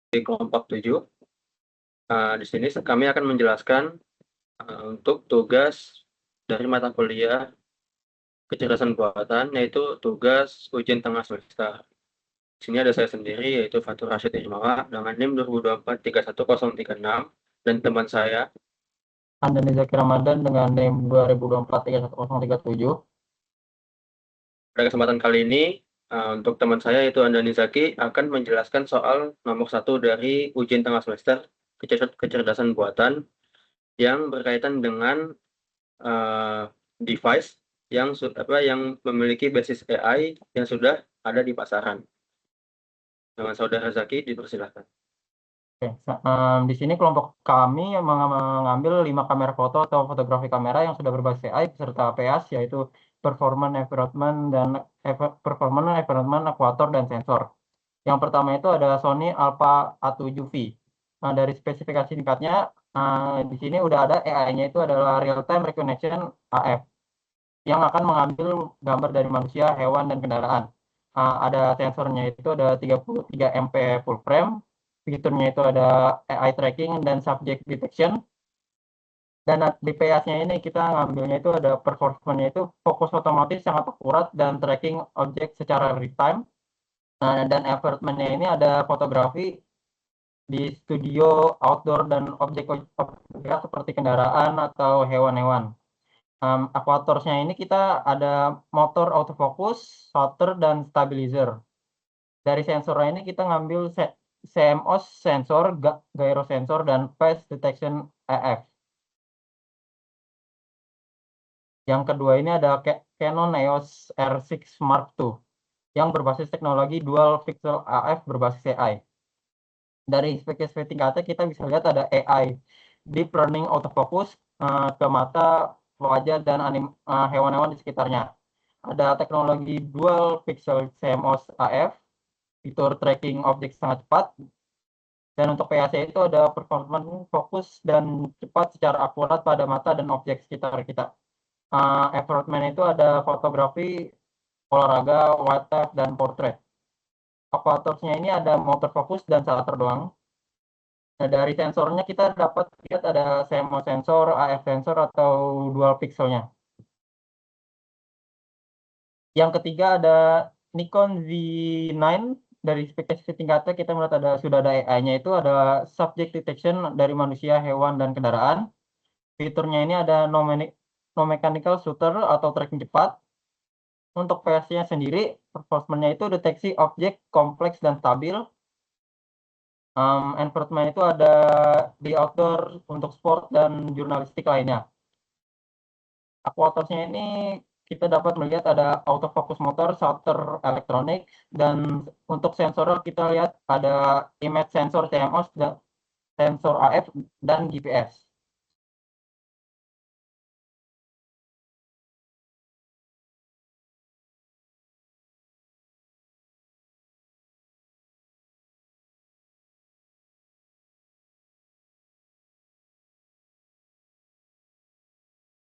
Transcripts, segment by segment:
di kelompok 7. Di sini kami akan menjelaskan untuk tugas dari mata kuliah kecerdasan buatan, yaitu tugas ujian tengah semester. Di sini ada saya sendiri, yaitu Fatur Rashid Irmawa, dengan NIM 2024-31036, dan teman saya, Andani Zaki Ramadan dengan NIM 2024-31037. pada kesempatan kali ini, untuk teman saya, yaitu Andani Zaki, akan menjelaskan soal nomor 1 dari ujian tengah semester kecerdasan buatan yang berkaitan dengan device yang memiliki basis AI yang sudah ada di pasaran. Dengan Saudara Zaki, dipersilahkan. Oke, di sini kelompok kami mengambil 5 kamera foto atau fotografi kamera yang sudah berbasis AI beserta PAS, yaitu performance, environment, akuator, dan sensor. Yang pertama itu ada Sony Alpha A7V. Nah, dari spesifikasi singkatnya, di sini udah ada AI-nya itu adalah real time recognition AF yang akan mengambil gambar dari manusia, hewan, dan kendaraan. Ada sensornya itu ada 33 MP full frame, fiturnya itu ada AI tracking dan subject detection. Dan di PAS-nya ini kita ngambilnya itu ada performance-nya itu fokus otomatis sangat akurat dan tracking objek secara real time. Nah, dan environment-nya ini ada fotografi di studio, outdoor, dan objek-objek seperti kendaraan atau hewan-hewan. Aquatorsnya ini kita ada motor autofocus, shutter, dan stabilizer. Dari sensornya ini kita ngambil CMOS sensor, gyro sensor, dan face detection EF. Yang kedua ini ada Canon EOS R6 Mark II yang berbasis teknologi dual pixel AF berbasis AI. Dari spesifikasi tingkatnya kita bisa lihat ada AI deep learning autofocus ke mata, wajah, dan hewan-hewan di sekitarnya. Ada teknologi dual pixel CMOS AF, fitur tracking objek sangat cepat, dan untuk PAC itu ada performance fokus dan cepat secara akurat pada mata dan objek sekitar kita. Environment itu ada fotografi, olahraga, wildlife, dan portrait. Aquatorsnya ini ada motor fokus dan shutter doang. Nah, dari sensornya kita dapat lihat ada CMOS sensor, AF sensor, atau dual pixelnya. Yang ketiga ada Nikon Z9. Dari spesifikasi tingkatnya kita melihat sudah ada AI-nya itu ada subject detection dari manusia, hewan, dan kendaraan. Fiturnya ini ada no mechanical shooter atau tracking cepat. Untuk PS-nya sendiri, performance-nya itu deteksi objek kompleks dan stabil. Environment itu ada di outdoor untuk sport dan jurnalistik lainnya. Aquatorsnya ini kita dapat melihat ada autofocus motor, shutter elektronik, dan untuk sensor kita lihat ada image sensor CMOS, sensor AF, dan GPS.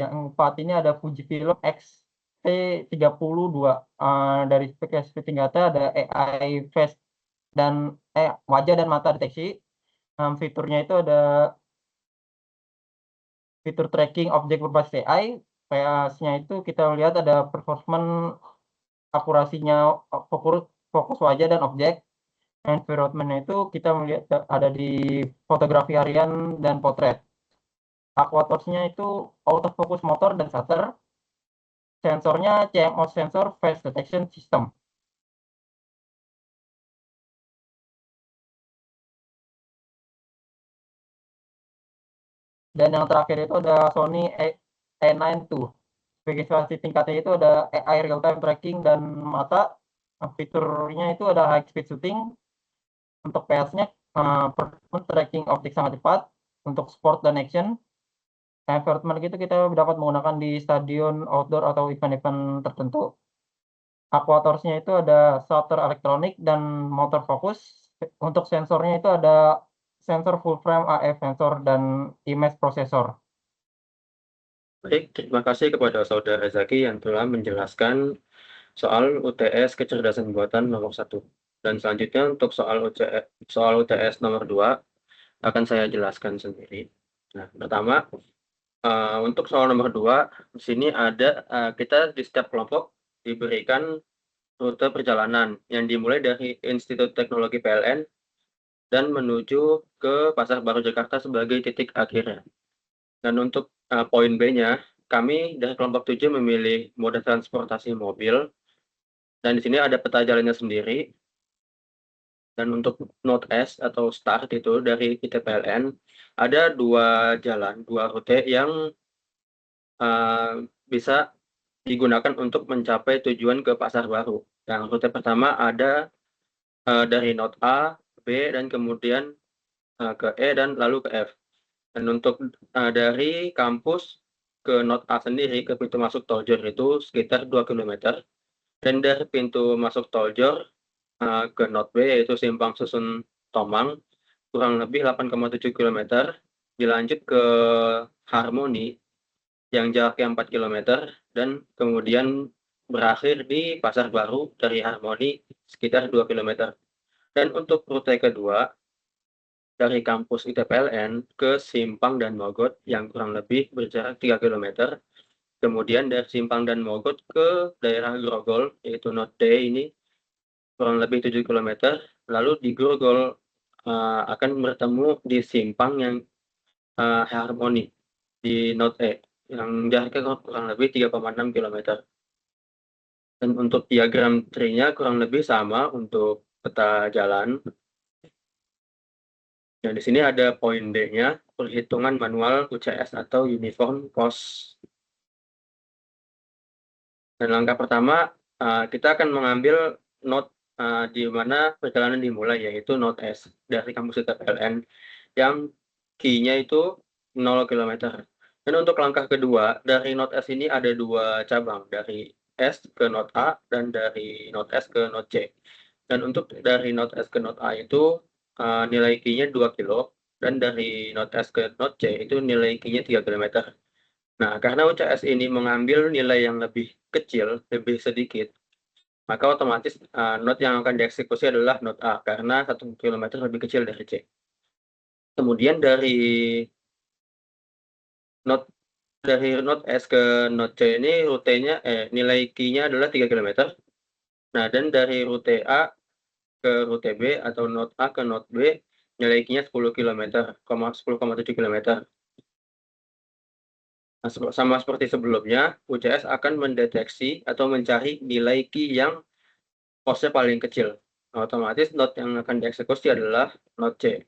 Yang empat ini ada Fujifilm X-T32. Dari spesifikasi tingkatnya ada AI face dan wajah dan mata deteksi. Fiturnya itu ada fitur tracking objek berbasis AI. PS-nya itu kita lihat ada performance akurasinya, fokus wajah dan objek. Environment itu kita melihat ada di fotografi harian dan potret. Aquatorsnya itu autofocus motor dan shutter. Sensornya CMOS sensor face detection system. Dan yang terakhir itu ada Sony A9 II. Spesifikasi tingkatnya itu ada AI real time tracking dan mata. Fiturnya itu ada high speed shooting. Untuk PS-nya performance tracking optik sangat cepat. Untuk sport dan action, environment gitu kita dapat menggunakan di stadion, outdoor, atau event-event tertentu. Aquatorsnya itu ada shutter elektronik dan motor fokus. Untuk sensornya itu ada sensor full frame AF sensor dan image processor. Baik, terima kasih kepada Saudara Zaki yang telah menjelaskan soal UTS kecerdasan buatan nomor 1. Dan selanjutnya untuk soal UTS nomor 2 akan saya jelaskan sendiri. Nah, pertama, untuk soal nomor 2, di sini ada kita di setiap kelompok diberikan rute perjalanan yang dimulai dari Institut Teknologi PLN dan menuju ke Pasar Baru Jakarta sebagai titik akhirnya. Dan untuk poin B-nya, kami dari kelompok 7 memilih moda transportasi mobil, dan di sini ada peta jalannya sendiri. Dan untuk Note S atau start itu dari ITPLN, ada 2 jalan, 2 rute yang bisa digunakan untuk mencapai tujuan ke Pasar Baru. Yang rute pertama ada dari Note A, B, dan kemudian ke E dan lalu ke F. Dan untuk dari kampus ke Note A sendiri, ke pintu masuk Toljor itu sekitar 2 km. Dan dari pintu masuk Toljor ke Note B, yaitu Simpang Susun Tomang, kurang lebih 8,7 km. Dilanjut ke Harmoni yang jaraknya 4 km, dan kemudian berakhir di Pasar Baru dari Harmoni sekitar 2 km. Dan untuk rute kedua, dari kampus ITPLN ke Simpang dan Mogot yang kurang lebih berjarak 3 km. Kemudian dari Simpang dan Mogot ke daerah Grogol, yaitu Note D ini, kurang lebih 7 km. Lalu di Grogol akan bertemu di Simpang yang Harmoni di Note E, yang jaraknya kurang lebih 3,6 km. Dan untuk diagram tree-nya kurang lebih sama untuk peta jalan. Nah, di sini ada poin D-nya, perhitungan manual UCS atau Uniform Cost. Dan langkah pertama, kita akan mengambil note di mana perjalanan dimulai, yaitu note S dari kampus ITPLN, yang key-nya itu 0 km. Dan untuk langkah kedua, dari note S ini ada 2 cabang, dari S ke note A dan dari note S ke note C. Dan untuk dari note S ke note A itu nilai key-nya 2 kilo, dan dari note S ke note C itu nilai key-nya 3 km. Nah, karena UCS ini mengambil nilai yang lebih kecil, lebih sedikit, maka otomatis note yang akan dieksekusi adalah note A, karena 1 km lebih kecil dari C. Kemudian dari note S ke note C ini rutenya nilai key-nya adalah 3 km. Nah, dan dari rute A ke rute B atau note A ke note B nilai key-nya 10 km, 10,7 km. Nah, sama seperti sebelumnya, UCS akan mendeteksi atau mencari nilai key yang cost-nya paling kecil. Nah, otomatis node yang akan dieksekusi adalah node C.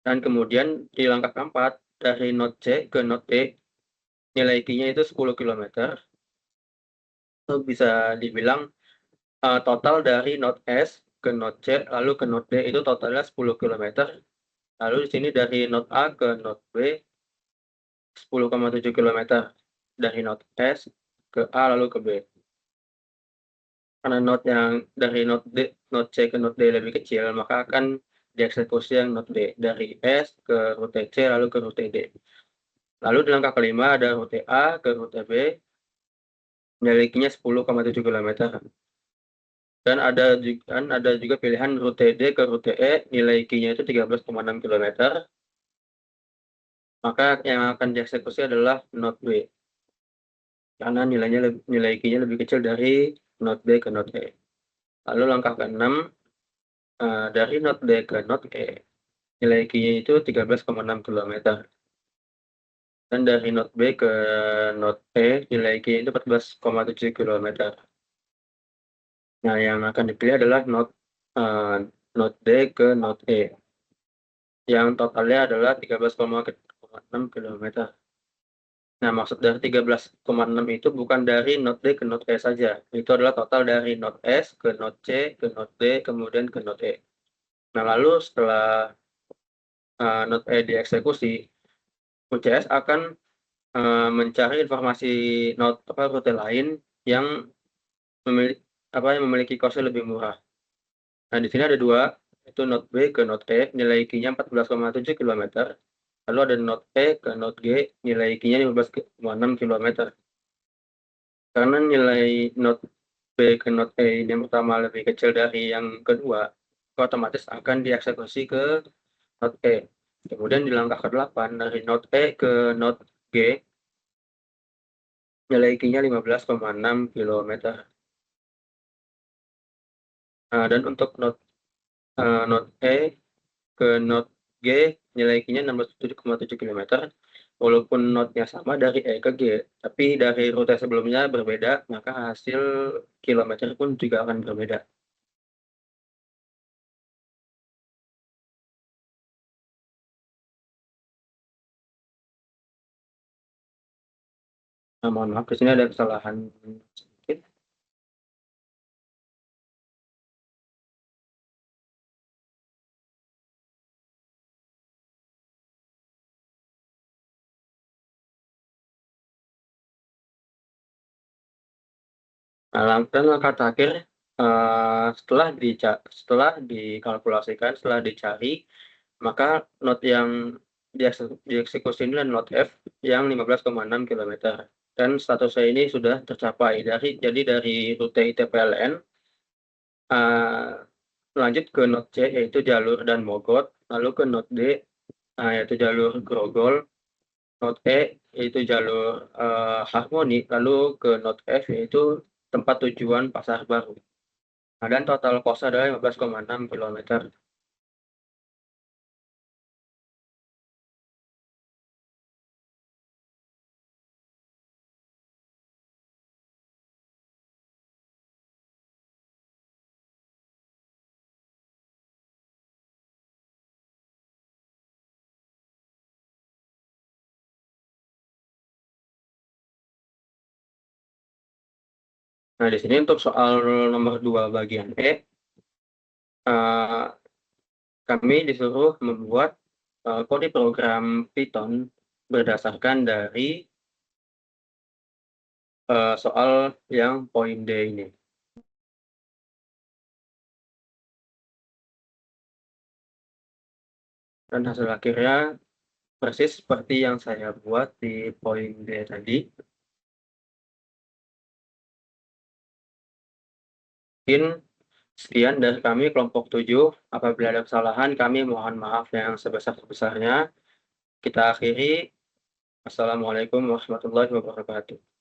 Dan kemudian di langkah keempat, dari node C ke node D, nilai key-nya itu 10 km. Itu bisa dibilang total dari node S ke node C, lalu ke node D itu totalnya 10 km. Lalu di sini dari node A ke node B, 10,7 km. Dari node S ke A lalu ke B. Karena node yang dari node C ke node D lebih kecil, maka akan dieksekusi yang node D dari S ke rute C lalu ke rute D. Lalu di langkah kelima ada rute A ke rute B, milikinya 10,7 km. Dan ada juga pilihan rute D ke rute E, nilai key-nya itu 13,6 km. Maka yang akan dieksekusi adalah node B, karena nilai key-nya lebih kecil dari node B ke node E. Lalu langkah ke-6, dari node D ke node E, nilai key-nya itu 13,6 km. Dan dari node B ke node E, nilai key-nya itu 14,7 km. Nah, yang akan dipilih adalah node D ke node E, yang totalnya adalah 13,6 km. Nah, maksud dari 13,6 itu bukan dari node D ke node E saja. Itu adalah total dari node S ke node C, ke node D, kemudian ke node E. Nah, lalu setelah node E dieksekusi, UCS akan mencari informasi rute lain yang memiliki cost lebih murah. Nah, di sini ada 2, itu node B ke node E, nilai key-nya 14,7 km. Lalu ada node E ke node G, nilai key-nya 15,6 km. Karena nilai node B ke node E ini yang pertama lebih kecil dari yang kedua, otomatis akan dieksekusi ke node E. Kemudian di langkah ke-8, dari node E ke node G, nilai Q-nya 15,6 km. Nah, dan untuk node E ke node G, nilai Q-nya 67,7 km. Walaupun node-nya sama dari E ke G, tapi dari rute sebelumnya berbeda, maka hasil kilometer pun juga akan berbeda. Nah, mohon maaf, di sini ada kesalahan sedikit. Nah, dan langkah terakhir, setelah dikalkulasikan, setelah dicari, maka node yang dieksekusi ini adalah node F yang 15,6 km. Dan statusnya ini sudah tercapai. Jadi dari rute ITPLN, lanjut ke node C, yaitu jalur dan Mogot, lalu ke node D, yaitu jalur Grogol, node E, yaitu jalur Harmoni, lalu ke node F, yaitu tempat tujuan Pasar Baru. Nah, dan total cost adalah 15,6 km. Nah, di sini untuk soal nomor 2 bagian E, kami disuruh membuat kode program Python berdasarkan dari soal yang poin D ini. Dan hasil akhirnya persis seperti yang saya buat di poin D tadi. Mungkin sekian dari kami kelompok 7. Apabila ada kesalahan, kami mohon maaf yang sebesar-besarnya. Kita akhiri. Assalamualaikum warahmatullahi wabarakatuh.